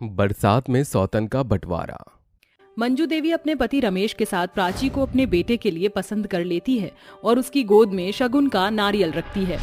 बरसात में सौतन का बंटवारा। मंजू देवी अपने पति रमेश के साथ प्राची को अपने बेटे के लिए पसंद कर लेती है और उसकी गोद में शगुन का नारियल रखती है।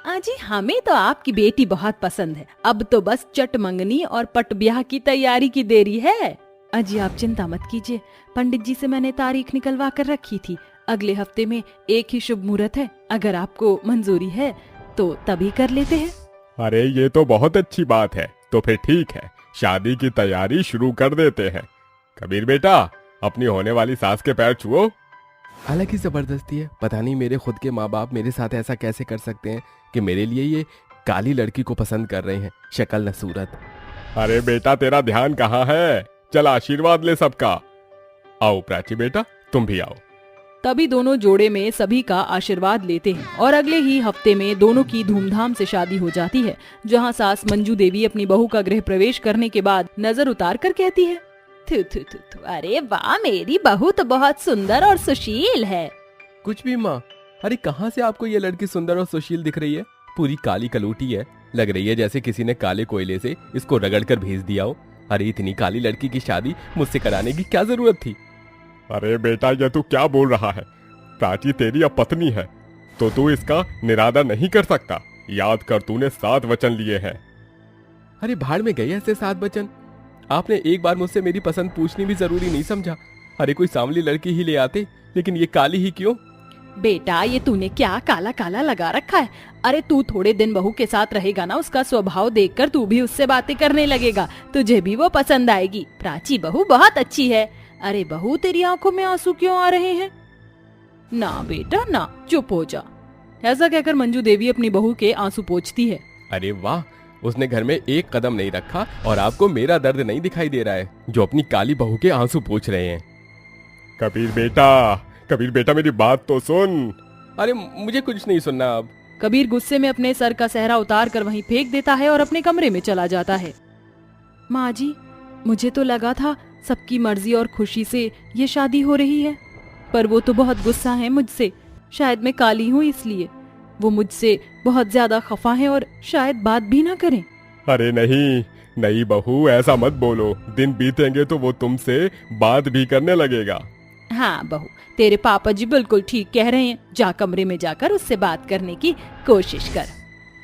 अजी हमें तो आपकी बेटी बहुत पसंद है, अब तो बस चट मंगनी और पट ब्याह की तैयारी की देरी है। अजी आप चिंता मत कीजिए, पंडित जी से मैंने तारीख निकलवा कर रखी थी। अगले हफ्ते में एक ही शुभ मुहूर्त है, अगर आपको मंजूरी है तो तभी कर लेते हैं। अरे ये तो बहुत अच्छी बात है, तो फिर ठीक है, शादी की तैयारी शुरू कर देते हैं। कबीर बेटा, अपनी होने वाली सास के पैर छुओ। अलग ही जबरदस्ती है, पता नहीं मेरे खुद के माँ बाप मेरे साथ ऐसा कैसे कर सकते हैं कि मेरे लिए ये काली लड़की को पसंद कर रहे हैं, शक्ल न सूरत। अरे बेटा तेरा ध्यान कहाँ है, चल आशीर्वाद ले सबका। आओ प्राची बेटा, तुम भी आओ। तभी दोनों जोड़े में सभी का आशीर्वाद लेते हैं और अगले ही हफ्ते में दोनों की धूमधाम से शादी हो जाती है, जहां सास मंजू देवी अपनी बहू का गृह प्रवेश करने के बाद नजर उतार कर कहती है, थु थु थु थु, अरे वाह, मेरी बहू तो बहुत सुंदर और सुशील है। कुछ भी माँ, अरे कहाँ से आपको ये लड़की सुंदर और सुशील दिख रही है? पूरी काली कलूटी है, लग रही है जैसे किसी ने काले कोयले से इसको रगड़ कर भेज दिया हो। अरे इतनी काली लड़की की शादी मुझसे कराने की क्या जरूरत थी? अरे बेटा ये तू क्या बोल रहा है, प्राची तेरी अब पत्नी है, तो तू इसका निरादर नहीं कर सकता। याद कर, तूने 7 वचन लिए हैं। अरे भाड़ में गए ऐसे 7 वचन। आपने एक बार मुझसे मेरी पसंद पूछनी भी जरूरी नहीं समझा। अरे कोई सांवली लड़की ही ले आते, लेकिन ये काली ही क्यों? बेटा ये तूने क्या काला काला लगा रखा है? अरे तू थोड़े दिन बहू के साथ रहेगा ना, उसका स्वभाव देखकर तू भी उससे बातें करने लगेगा, तुझे भी वो पसंद आएगी। प्राची बहू बहुत अच्छी है। अरे बहू तेरी आंखों में आंसू क्यों आ रहे हैं? ना बेटा ना, चुप हो जा। ऐसा कहकर मंजू देवी अपनी बहू के आंसू पोंछती है। अरे वाह, उसने घर में एक कदम नहीं रखा और आपको मेरा दर्द नहीं दिखाई दे रहा है, जो अपनी काली बहू के आंसू पोंछ रहे हैं। कबीर बेटा मेरी बात तो सुन। अरे मुझे कुछ नहीं सुनना अब। कबीर गुस्से में अपने सर का सहरा उतार कर वहीं फेंक देता है और अपने कमरे में चला जाता है। माँ जी, मुझे तो लगा था सबकी मर्जी और खुशी से ये शादी हो रही है, पर वो तो बहुत गुस्सा है मुझसे। शायद मैं काली हूँ इसलिए वो मुझसे बहुत ज्यादा खफा है और शायद बात भी ना करें। अरे नहीं, नई बहू ऐसा मत बोलो, दिन बीतेंगे तो वो तुमसे बात भी करने लगेगा। हाँ बहू, तेरे पापा जी बिल्कुल ठीक कह रहे हैं, जा कमरे में जाकर उससे बात करने की कोशिश कर।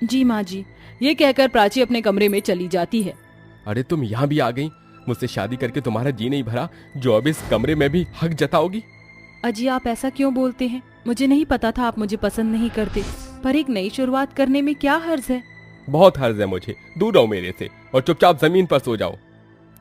जी माँ जी। ये कहकर प्राची अपने कमरे में चली जाती है। अरे तुम यहाँ भी आ गई, मुझसे शादी करके तुम्हारा जी नहीं भरा जो अब इस कमरे में भी हक जताओगी? अजी आप ऐसा क्यों बोलते हैं? मुझे नहीं पता था आप मुझे पसंद नहीं करते, पर एक नई शुरुआत करने में क्या हर्ज है? बहुत हर्ज है मुझे, दूर रहो मेरे से और चुपचाप जमीन पर सो जाओ।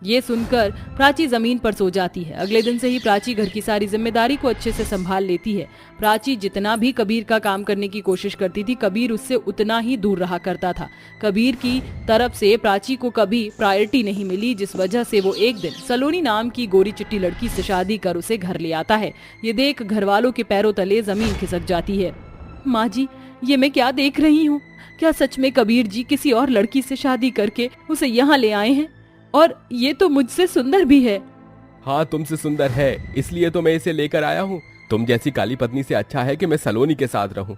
ये सुनकर प्राची जमीन पर सो जाती है। अगले दिन से ही प्राची घर की सारी जिम्मेदारी को अच्छे से संभाल लेती है। प्राची जितना भी कबीर का काम करने की कोशिश करती थी, कबीर उससे उतना ही दूर रहा करता था। कबीर की तरफ से प्राची को कभी प्रायोरिटी नहीं मिली, जिस वजह से वो एक दिन सलोनी नाम की गोरी चिट्टी लड़की से शादी कर उसे घर ले आता है। ये देख घर वालों के पैरों तले जमीन खिसक जाती है। माँ जी, ये मैं क्या देख रही हूँ? क्या सच में कबीर जी किसी और लड़की से शादी करके उसे यहाँ ले आए हैं? और ये तो मुझसे सुंदर भी है। हाँ तुमसे सुंदर है, इसलिए तो मैं इसे लेकर आया हूँ। तुम जैसी काली पत्नी से अच्छा है कि मैं सलोनी के साथ रहूं।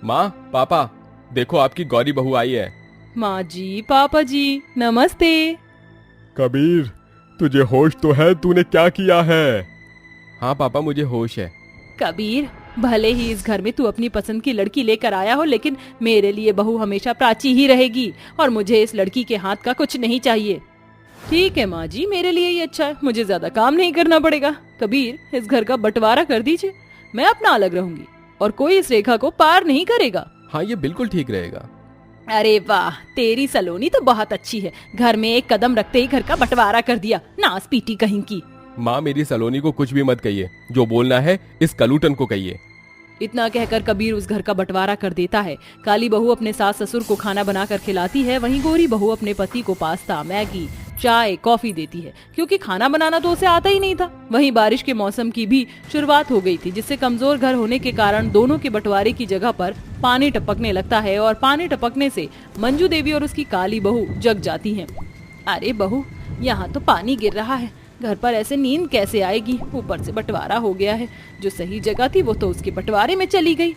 माँ पापा, देखो आपकी गौरी बहू आई है। माँ जी, पापा जी, नमस्ते। कबीर, तुझे होश तो है? तूने क्या किया है? हाँ पापा, मुझे होश है। कबीर, भले ही इस घर में तू अपनी पसंद की लड़की लेकर आया हो, लेकिन मेरे लिए बहू हमेशा प्राची ही रहेगी और मुझे इस लड़की के हाथ का कुछ नहीं चाहिए। ठीक है माँ जी, मेरे लिए ही अच्छा है, मुझे ज्यादा काम नहीं करना पड़ेगा। कबीर, इस घर का बंटवारा कर दीजिए, मैं अपना अलग रहूंगी और कोई इस रेखा को पार नहीं करेगा। हाँ ये बिल्कुल ठीक रहेगा। अरे वाह, तेरी सलोनी तो बहुत अच्छी है, घर में एक कदम रखते ही घर का बंटवारा कर दिया, नास पीटी कहीं की। माँ मेरी सलोनी को कुछ भी मत कहिए, जो बोलना है इस कलूटन को कहिए। इतना कहकर कबीर उस घर का बंटवारा कर देता है। काली बहू अपने सास ससुर को खाना बनाकर खिलाती है, वहीं गोरी बहू अपने पति को पास्ता, मैगी, चाय, कॉफी देती है, क्योंकि खाना बनाना तो उसे आता ही नहीं था। वहीं बारिश के मौसम की भी शुरुआत हो गई थी, जिससे कमजोर घर होने के कारण दोनों के बंटवारे की जगह पर पानी टपकने लगता है और पानी टपकने से मंजू देवी और उसकी काली बहू जग जाती हैं। अरे बहू, यहाँ तो पानी गिर रहा है, घर पर ऐसे नींद कैसे आएगी? ऊपर से बंटवारा हो गया है, जो सही जगह थी वो तो उसके बंटवारे में चली गई।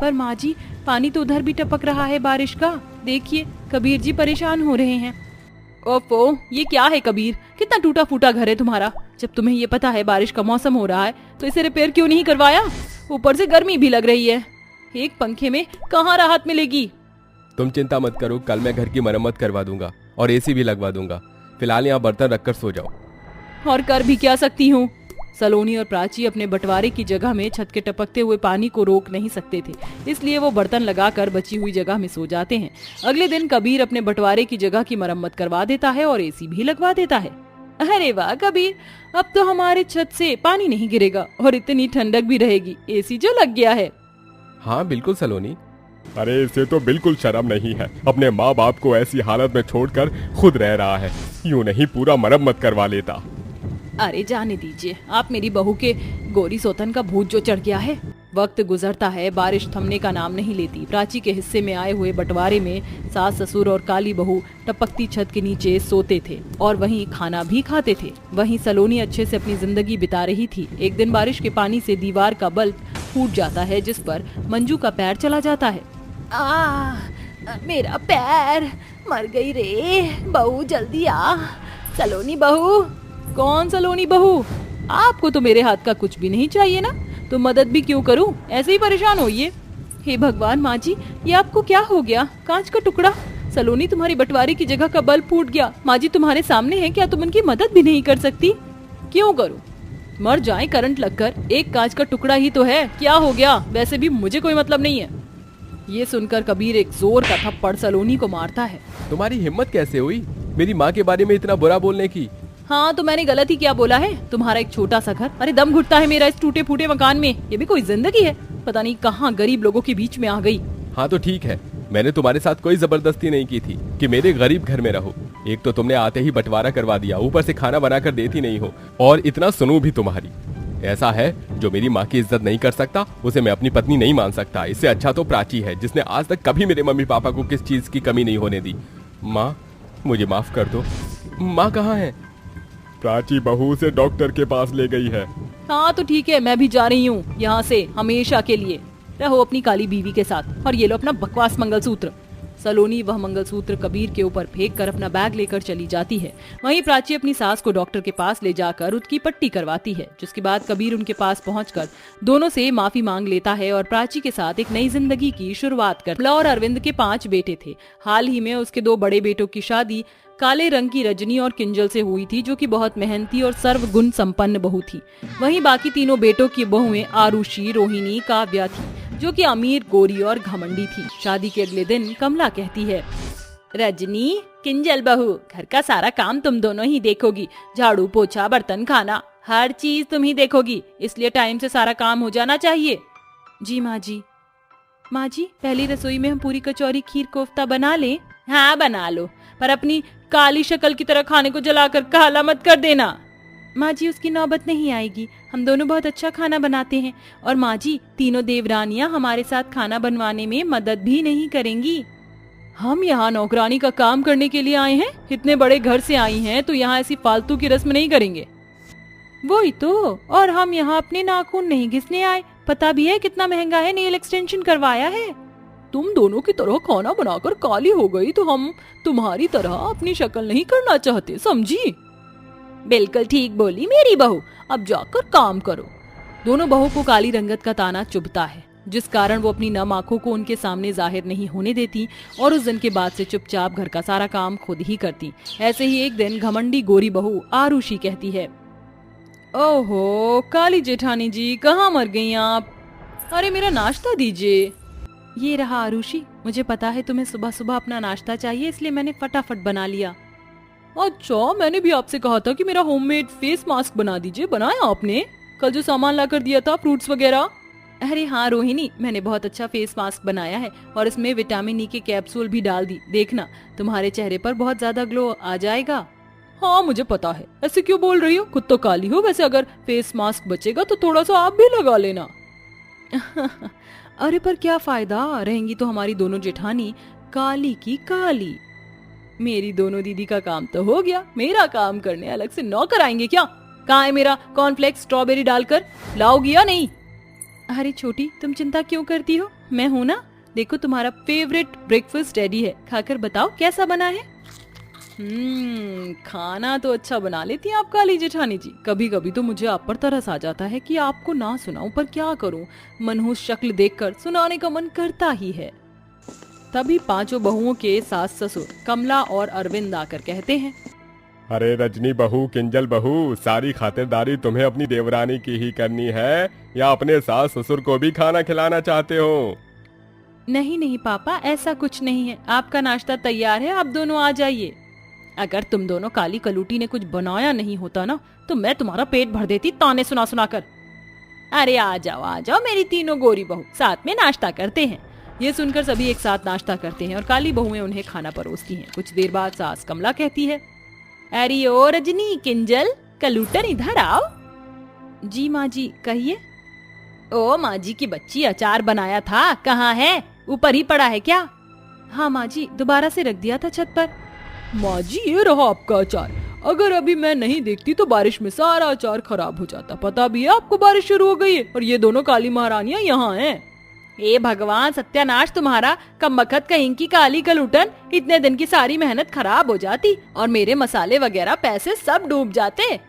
पर माँ जी, पानी तो उधर भी टपक रहा है बारिश का, देखिए कबीर जी परेशान हो रहे हैं। ओफो, ये क्या है कबीर, कितना टूटा फूटा घर है तुम्हारा। जब तुम्हें ये पता है बारिश का मौसम हो रहा है तो इसे रिपेयर क्यों नहीं करवाया? ऊपर से गर्मी भी लग रही है, एक पंखे में कहाँ राहत मिलेगी। तुम चिंता मत करो, कल मैं घर की मरम्मत करवा दूंगा और एसी भी लगवा दूंगा। फिलहाल यहाँ बर्तन रखकर सो जाओ। और कर भी क्या सकती हूँ। सलोनी और प्राची अपने बंटवारे की जगह में छत के टपकते हुए पानी को रोक नहीं सकते थे, इसलिए वो बर्तन लगाकर बची हुई जगह में सो जाते हैं। अगले दिन कबीर अपने बंटवारे की जगह की मरम्मत करवा देता है और एसी भी लगवा देता है। अरे वाह कबीर, अब तो हमारे छत से पानी नहीं गिरेगा और इतनी ठंडक भी रहेगी, एसी जो लग गया है। हाँ बिल्कुल सलोनी। अरे इसे तो बिल्कुल शर्म नहीं है, अपने माँ बाप को ऐसी हालत में छोड़कर खुद रह रहा है। यूं नहीं पूरा मरम्मत करवा लेता। अरे जाने दीजिए, आप मेरी बहू के गोरी सोतन का भूत जो चढ़ गया है। वक्त गुजरता है, बारिश थमने का नाम नहीं लेती। प्राची के हिस्से में आए हुए बंटवारे में सास ससुर और काली बहू टपकती छत के नीचे सोते थे और वहीं खाना भी खाते थे। वहीं सलोनी अच्छे से अपनी जिंदगी बिता रही थी। एक दिन बारिश के पानी से दीवार का बल्ब फूट जाता है, जिस पर मंजू का पैर चला जाता है। मेरा पैर, मर गई रे बहू, जल्दी आ। सलोनी बहू। कौन सलोनी बहू? आपको तो मेरे हाथ का कुछ भी नहीं चाहिए ना, तो मदद भी क्यों करूं, ऐसे ही परेशान होइए। हे भगवान माँ जी, ये आपको क्या हो गया? कांच का टुकड़ा। सलोनी, तुम्हारी बंटवारे की जगह का बल्ब फूट गया। माँ जी तुम्हारे सामने है, क्या तुम उनकी मदद भी नहीं कर सकती? क्यों करूं, मर जाए करंट लगकर, एक कांच का टुकड़ा ही तो है, क्या हो गया? वैसे भी मुझे कोई मतलब नहीं है। ये सुनकर कबीर एक जोर का थप्पड़ सलोनी को मारता है। तुम्हारी हिम्मत कैसे हुई मेरी माँ के बारे में इतना बुरा बोलने की? हाँ तो मैंने गलत ही क्या बोला है? तुम्हारा एक छोटा सा घर, अरे दम घुटता है मेरा इस टूटे फूटे मकान में। ये भी कोई जिंदगी है? पता नहीं कहाँ गरीब लोगों के बीच में आ गई। हाँ तो ठीक है, मैंने तुम्हारे साथ कोई जबरदस्ती नहीं की थी कि मेरे गरीब घर में रहो। एक तो तुमने आते ही बंटवारा करवा दिया, ऊपर से खाना बनाकर देती नहीं हो, और इतना सुनू भी तुम्हारी। ऐसा है, जो मेरी माँ की इज्जत नहीं कर सकता उसे मैं अपनी पत्नी नहीं मान सकता। इससे अच्छा तो प्राची है, जिसने आज तक कभी मेरे मम्मी पापा को किस चीज की कमी नहीं होने दी। माँ, मुझे माफ कर दो। माँ कहाँ है? प्राची बहू से डॉक्टर के पास ले गई है। हाँ तो ठीक है, मैं भी जा रही हूँ यहाँ से हमेशा के लिए। रहो अपनी काली बीवी के साथ, और ये लो अपना बकवास मंगलसूत्र। सलोनी वह मंगलसूत्र कबीर के ऊपर फेंक कर अपना बैग लेकर चली जाती है। वहीं प्राची अपनी सास को डॉक्टर के पास ले जाकर उसकी पट्टी करवाती है, जिसके बाद कबीर उनके पास पहुंचकर दोनों से माफी मांग लेता है और प्राची के साथ एक नई जिंदगी की शुरुआत करता है। और अरविंद के 5 बेटे थे। हाल ही में उसके 2 बड़े बेटों की शादी काले रंग की रजनी और किंजल से हुई थी, जो कि बहुत मेहनती और सर्वगुण संपन्न बहू थी। वहीं बाकी तीनों बेटों की बहुएं आरुषि, रोहिणी, काव्या थी, जो कि अमीर, गोरी और घमंडी थी। शादी के अगले दिन कमला कहती है, रजनी, किंजल बहू, घर का सारा काम तुम दोनों ही देखोगी। झाड़ू, पोछा, बर्तन, खाना, हर चीज तुम ही देखोगी, इसलिए टाइम से सारा काम हो जाना चाहिए। जी माँ जी। माँ जी, पहली रसोई में हम पूरी कचौरी, खीर, कोफ्ता बना लें? हाँ बना लो, पर अपनी काली शक्ल की तरह खाने को जलाकर काला मत कर देना। माँ जी, उसकी नौबत नहीं आएगी, हम दोनों बहुत अच्छा खाना बनाते हैं। और माँ जी, तीनों देवरानियाँ हमारे साथ खाना बनवाने में मदद भी नहीं करेंगी। हम यहाँ नौकरानी का काम करने के लिए आए हैं? इतने बड़े घर से आई हैं तो यहाँ ऐसी फालतू की रस्म नहीं करेंगे। वही तो, और हम यहाँ अपने नाखून नहीं घिसने आए। पता भी है कितना महंगा है, नेल एक्सटेंशन करवाया है। तुम दोनों की तरह खाना बनाकर काली हो गई तो हम तुम्हारी तरह अपनी शक्ल नहीं करना चाहते, समझी? बिल्कुल ठीक बोली मेरी बहू, अब जाकर काम करो। दोनों बहू को काली रंगत का ताना चुभता है, जिस कारण वो अपनी नम आंखों को उनके सामने जाहिर नहीं होने देती और उस दिन के बाद से चुपचाप घर का सारा काम खुद ही करती। ऐसे ही एक दिन घमंडी गोरी बहू आरुषि कहती है, ओहो काली जेठानी जी, कहाँ मर गई आप? अरे मेरा नाश्ता दीजिए। ये रहा आरुषि, मुझे पता है तुम्हें सुबह सुबह अपना नाश्ता चाहिए, इसलिए मैंने फटाफट बना लिया। अच्छा, मैंने भी आपसे कहा था कि मेरा होममेड फेस मास्क बना दीजिए, बनाया आपने? कल जो सामान लाकर दिया था, फ्रूट्स वगैरह। अरे हाँ रोहिणी, मैंने बहुत अच्छा फेस मास्क बनाया है और इसमें विटामिन ई के कैप्सूल भी डाल दी, देखना तुम्हारे चेहरे पर बहुत ज्यादा ग्लो आ जाएगा। हाँ मुझे पता है, ऐसे क्यों बोल रही हो, खुद तो काली हो। वैसे अगर फेस मास्क बचेगा तो थोड़ा सा आप भी लगा लेना। अरे पर क्या फायदा, रहेंगी तो हमारी दोनों जेठानी काली की काली। मेरी दोनों दीदी का काम तो हो गया, मेरा काम करने अलग से नौकर आएंगे क्या? कहाँ है मेरा कॉर्नफ्लेक्स स्ट्रॉबेरी डालकर, लाओगी या नहीं? अरे छोटी, तुम चिंता क्यों करती हो, मैं हूं ना। देखो तुम्हारा फेवरेट ब्रेकफास्ट रेडी है, खाकर बताओ कैसा बना है। खाना तो अच्छा बना लेती हैं आप काली जेठानी जी। कभी कभी तो मुझे आप पर तरस आ जाता है कि आपको ना सुनाऊं, पर क्या करूं, मनहूस शक्ल देखकर सुनाने का मन करता ही है। तभी पांचों बहुओं के सास ससुर कमला और अरविंद आकर कहते हैं, अरे रजनी बहू, किंजल बहू, सारी खातिरदारी तुम्हें अपनी देवरानी की ही करनी है या अपने सास ससुर को भी खाना खिलाना चाहते हो? नहीं नहीं पापा, ऐसा कुछ नहीं है, आपका नाश्ता तैयार है, आप दोनों आ जाइए। अगर तुम दोनों काली कलूटी ने कुछ बनाया नहीं होता ना, तो मैं तुम्हारा पेट भर देती ताने सुना सुना कर। अरे आ जाओ मेरी तीनों गोरी बहू, साथ में नाश्ता करते हैं। ये सुनकर सभी एक साथ नाश्ता करते हैं और काली बहुएं उन्हें खाना परोसती हैं। कुछ देर बाद सास कमला कहती है, अरे ओ रजनी, किंजल, कलूटन इधर आओ। जी माँ जी, कहिए। ओ माँ जी की बच्ची, अचार बनाया था, कहाँ है? ऊपर ही पड़ा है क्या? हाँ माँ जी, दोबारा से रख दिया था छत पर। माँ जी, ये रहा आपका अचार। अगर अभी मैं नहीं देखती तो बारिश में सारा अचार खराब हो जाता। पता भी है आपको बारिश शुरू हो गई है और ये दोनों काली महारानियां यहाँ हैं। ए भगवान, सत्यानाश तुम्हारा, कमबख्त कहीं की काली कलूटन, इतने दिन की सारी मेहनत खराब हो जाती और मेरे मसाले वगैरह पैसे सब डूब जाते।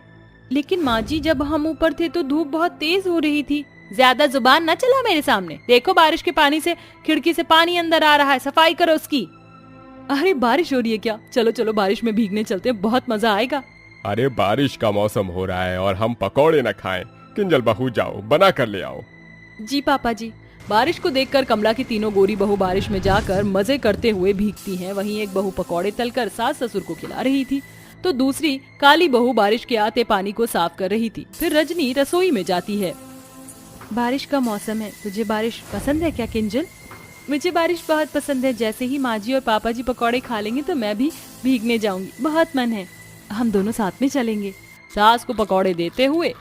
लेकिन माँ जी, जब हम ऊपर थे तो धूप बहुत तेज हो रही थी। ज्यादा जुबान न चला मेरे सामने। देखो बारिश के पानी से खिड़की से पानी अंदर आ रहा है, सफाई करो उसकी। अरे बारिश हो रही है क्या? चलो चलो बारिश में भीगने चलते हैं, बहुत मजा आएगा। अरे बारिश का मौसम हो रहा है और हम पकौड़े न खाएं। किंजल बहू, जाओ बना कर ले आओ। जी पापा जी। बारिश को देखकर कमला की तीनों गोरी बहू बारिश में जाकर मजे करते हुए भीगती हैं। वहीं एक बहू पकौड़े तलकर सास ससुर को खिला रही थी, तो दूसरी काली बहू बारिश के आते पानी को साफ कर रही थी। फिर रजनी रसोई में जाती है। बारिश का मौसम है, तुझे बारिश पसंद है क्या किंजल? मुझे बारिश बहुत पसंद है। जैसे ही माँ जी और पापा जी पकौड़े खा लेंगे तो मैं भी भीगने जाऊंगी, बहुत मन है। हम दोनों साथ में चलेंगे। सास को पकौड़े देते हुए,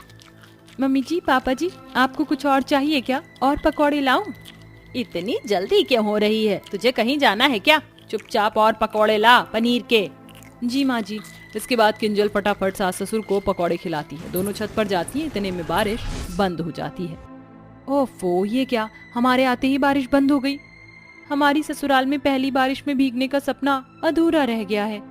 मम्मी जी, पापा जी, आपको कुछ और चाहिए क्या? और पकौड़े लाऊं? इतनी जल्दी क्यों हो रही है? तुझे कहीं जाना है क्या? चुपचाप और पकौड़े ला, पनीर के। जी माँ जी। इसके बाद किंजल फटाफट सास ससुर को पकौड़े खिलाती है। दोनों छत पर जाती है। इतने में बारिश बंद हो जाती है। ओफो, ये क्या, हमारे आते ही बारिश बंद हो गई। हमारी ससुराल में पहली बारिश में भीगने का सपना अधूरा रह गया है।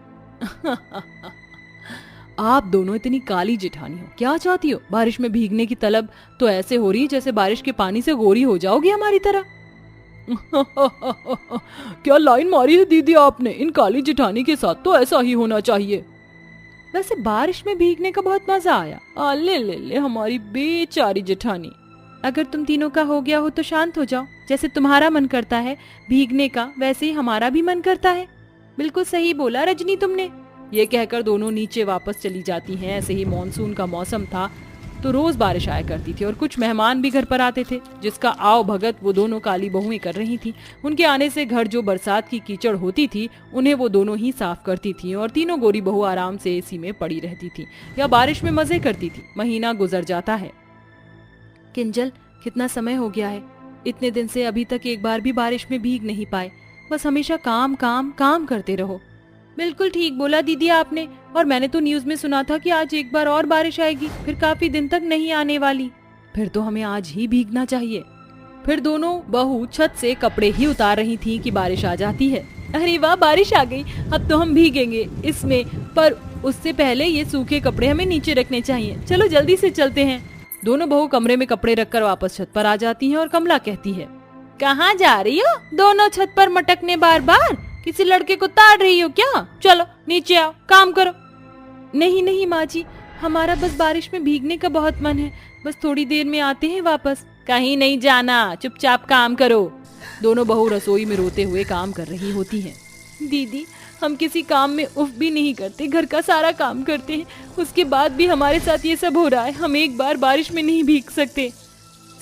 आप दोनों इतनी काली जेठानी हो, क्या चाहती हो? बारिश में भीगने की तलब तो ऐसे हो रही है जैसे बारिश के पानी से गोरी हो जाओगी हमारी तरह। क्या लाइन मारी है दीदी आपने। इन काली जेठानी के साथ तो ऐसा ही होना चाहिए। वैसे बारिश में भीगने का बहुत मजा आया। ले ले ले हमारी बेचारी जेठानी। अगर तुम तीनों का हो गया हो तो शांत हो जाओ। जैसे तुम्हारा मन करता है भीगने का, वैसे ही हमारा भी मन करता है। बिल्कुल सही बोला रजनी तुमने। ये कहकर दोनों नीचे वापस चली जाती हैं। ऐसे ही मॉनसून का मौसम था तो रोज बारिश आया करती थी और कुछ मेहमान भी घर पर आते थे, जिसका आओ भगत वो दोनों काली बहुएं कर रही थी। उनके आने से घर जो बरसात की कीचड़ होती थी उन्हें वो दोनों ही साफ करती थी और तीनों गोरी बहू आराम से एसी में पड़ी रहती थी या बारिश में मजे करती थी। महीना गुजर जाता है। किंजल, कितना समय हो गया है, इतने दिन से अभी तक एक बार भी बारिश में भीग नहीं पाए। बस हमेशा काम काम काम करते रहो। बिल्कुल ठीक बोला दीदी आपने। और मैंने तो न्यूज में सुना था कि आज एक बार और बारिश आएगी, फिर काफी दिन तक नहीं आने वाली। फिर तो हमें आज ही भीगना चाहिए। फिर दोनों बहू छत से कपड़े ही उतार रही थी कि बारिश आ जाती है। अरे वाह, बारिश आ गई, अब तो हम भीगेंगे इसमें। पर उससे पहले ये सूखे कपड़े हमें नीचे रखने चाहिए। चलो जल्दी से चलते हैं। दोनों बहू कमरे में कपड़े रखकर वापस छत पर आ जाती हैं और कमला कहती है, कहाँ जा रही हो दोनों छत पर मटकने? बार बार किसी लड़के को ताड़ रही हो क्या? चलो नीचे आओ, काम करो। नहीं नहीं माँ जी, हमारा बस बारिश में भीगने का बहुत मन है, बस थोड़ी देर में आते हैं वापस। कहीं नहीं जाना, चुपचाप काम करो। दोनों बहू रसोई में रोते हुए काम कर रही होती हैं। दीदी, हम किसी काम में उफ भी नहीं करते, घर का सारा काम करते हैं, उसके बाद भी हमारे साथ ये सब हो रहा है। हम एक बार बारिश में नहीं भीग सकते।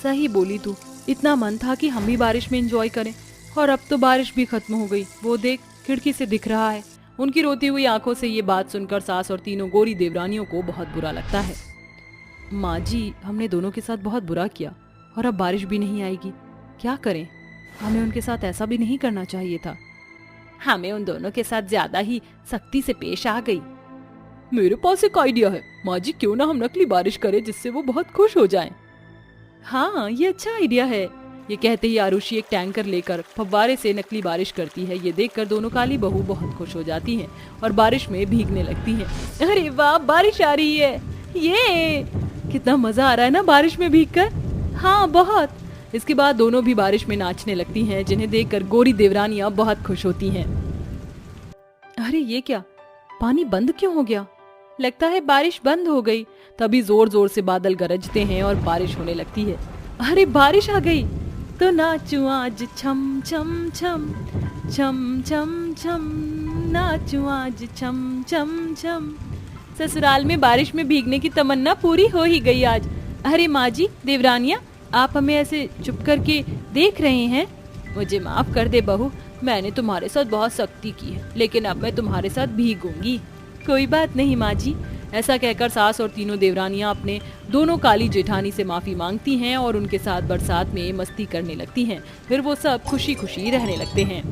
सही बोली तू, इतना मन था कि हम भी बारिश में एंजॉय करें और अब तो बारिश भी खत्म हो गई। वो देख, खिड़की से दिख रहा है। उनकी रोती हुई आंखों से ये बात सुनकर सास और तीनों गोरी देवरानियों को बहुत बुरा लगता है। माँ जी, हमने दोनों के साथ बहुत बुरा किया और अब बारिश भी नहीं आएगी। क्या करें? हमें उनके साथ ऐसा भी नहीं करना चाहिए था। हमें उन दोनों के साथ ज्यादा ही सख्ती से पेश आ गई। मेरे पास एक आइडिया है माँ जी, क्यों ना हम नकली बारिश करें जिससे वो बहुत खुश हो जाएं। हाँ, ये अच्छा आइडिया है। ये कहते ही आरुषि एक टैंकर लेकर फव्वारे से नकली बारिश करती है। ये देखकर दोनों काली बहू बहुत खुश हो जाती हैं और बारिश में भीगने लगती हैं। अरे वाह, बारिश आ रही है, ये कितना मजा आ रहा है ना बारिश में भीगकर। हाँ बहुत। इसके बाद दोनों भी बारिश में नाचने लगती हैं, जिन्हें देखकर गोरी देवरानियां बहुत खुश होती हैं। अरे ये क्या, पानी बंद क्यों हो गया? लगता है बारिश बंद हो गई। तभी जोर जोर से बादल गरजते हैं और बारिश होने लगती है। अरे बारिश आ गई, तो नाचूं आज छम छम छम छम छम छम, नाचूं आज छम छम छम। ससुराल में बारिश में भीगने की तमन्ना पूरी हो ही गई आज। अरे माँ जी, देवरानिया, आप हमें ऐसे चुप करके देख रहे हैं? मुझे माफ कर दे बहू, मैंने तुम्हारे साथ बहुत सख्ती की है, लेकिन अब मैं तुम्हारे साथ भीगूंगी। कोई बात नहीं माँ जी। ऐसा कहकर सास और तीनों देवरानियां अपने दोनों काली जेठानी से माफी मांगती हैं और उनके साथ बरसात में मस्ती करने लगती हैं। फिर वो सब खुशी खुशी रहने लगते हैं।